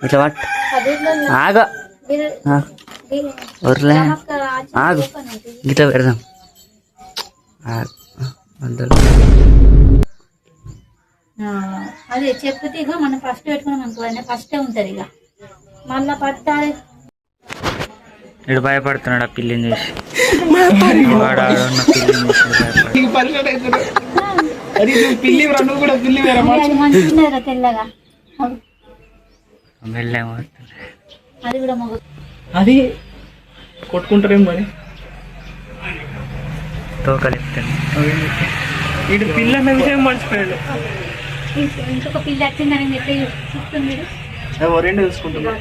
ఇట్లా పట్టు ఆగ ఊర్లే ఆగు ఇట్లా పెడదాం అదే చెప్తే ఇక మనం ఫస్ట్ పెట్టుకున్నాం అనుకోండి ఫస్ట్ ఉంటది ఇక మళ్ళా పట్టాలి. ఇడు భయపడుతున్నాడు ఆ పిల్లిని చూసి మంచిగా తెల్లగా అది కూడా మగ అది కొట్టుకుంటారేం మరి తోకలిస్తాను ఇటు పిల్ల విషయం మర్చిపోయాడు. ఇంకొక పిల్ల వచ్చిందని ఎట్లా చూస్తుంది రెండు చూసుకుంటున్నాడు.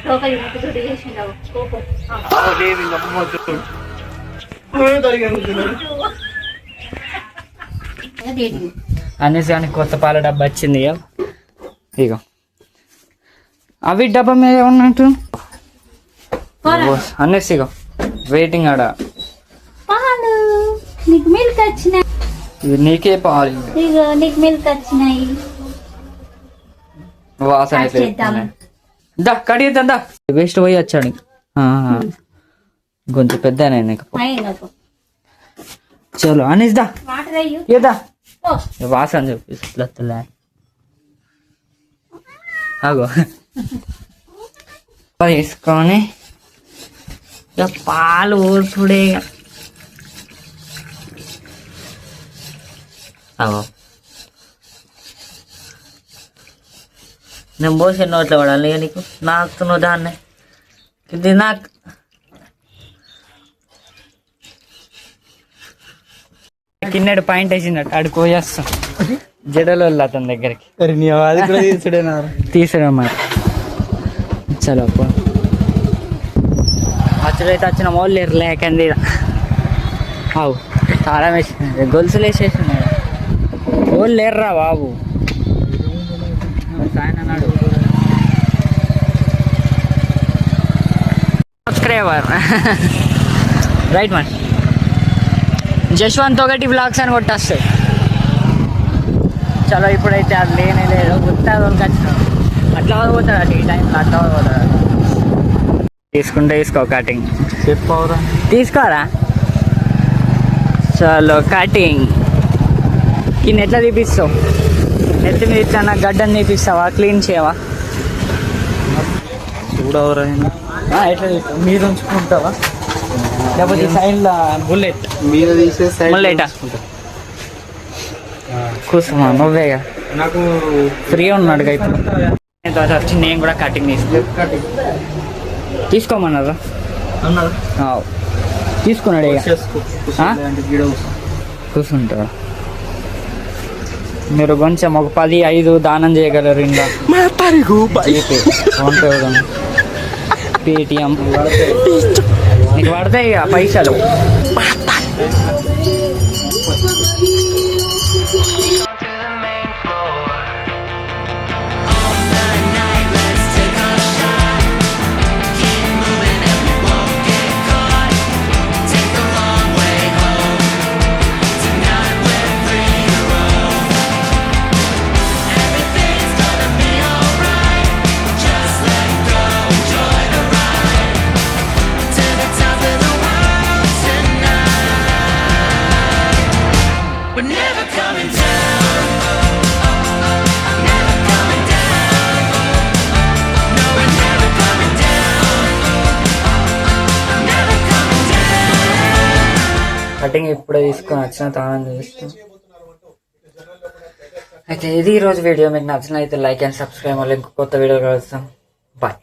అనేసి కానీ కొత్త పాల డబ్బా వచ్చింది ఇక అవి డబ్బా మీద ఉన్నట్టు అనేసి ఇక వెయిటింగ్ ఆడ పాలు నీకు మిల్క్ వచ్చినాయి. నీకే పాలు నీకు మిల్క్ వచ్చినాయి. వాసన దా కడిగిద్దాం దా వేస్ట్ పోయి వచ్చాడు కొంచెం పెద్ద చలో అనేసి దా ఏదా వాసన చూపిస్తులే అగో వేసుకొని ఇక పాలు ఊరుడే అగో నేను పోసే నోట్లో పడాలి నీకు నాకుతున్నావు దాన్ని ఇది నాకు కిన్నెడు పాయింట్ వేసినట్టు ఆడు కోయేస్తాం జడలో అతని దగ్గరికి తీసుడే మరి చలో అచ్చుడైతే వచ్చిన వాళ్ళు లేరు లేకండి అవు తాళం వేసి గొలుసులు వేసేసినాడు వాళ్ళు లేరురా బాబు అన్నాడు సబ్స్క్రైబర్ రైట్ మన్ జశ్వంత్ ఒకటి బ్లాగ్స్ అని కొట్టేస్తాయి. చలో ఇప్పుడైతే అది లేనే లేదు గుర్తుంది వచ్చినాడు అట్లా పోతాడు అటు ఈ టైంలో అట్లా పోతాడు. తీసుకుంటే తీసుకో కటింగ్ చెప్పవరా తీసుకోరా. చలో కటింగ్ కింద ఎట్లా తీపిస్తావు నెత్తి మీద ఇట్లా నాకు గడ్డని తీపిస్తావా క్లీన్ చేయవా చూడవరా ఎట్లా తీస్తావు మీద ఉంచుకుంటావా లేకపోతే సైడ్లో బుల్లెట్ మీద తీసే బుల్లెట్ కూర్చోమా నువ్వేగా నాకు ఫ్రీ ఉన్నాడు ఇప్పుడు వచ్చి నేను కూడా కటింగ్ తీసుకోమన్నారా తీసుకున్నాడు ఇక కూర్చుంటాడు. మీరు కొంచెం ఒక 10-5 దానం చేయగలరు ఇంకా పేటిఎం నీకు పడతాయి ఇక పైసలు. కటింగ్ ఇప్పుడే తీసుకొని వచ్చిన తానం చేస్తాం. అయితే ఇది ఈరోజు వీడియో మీకు నచ్చినట్లయితే లైక్ అండ్ సబ్స్క్రైబ్. మళ్ళీ కొత్త వీడియో కలుస్తాం. బాయ్.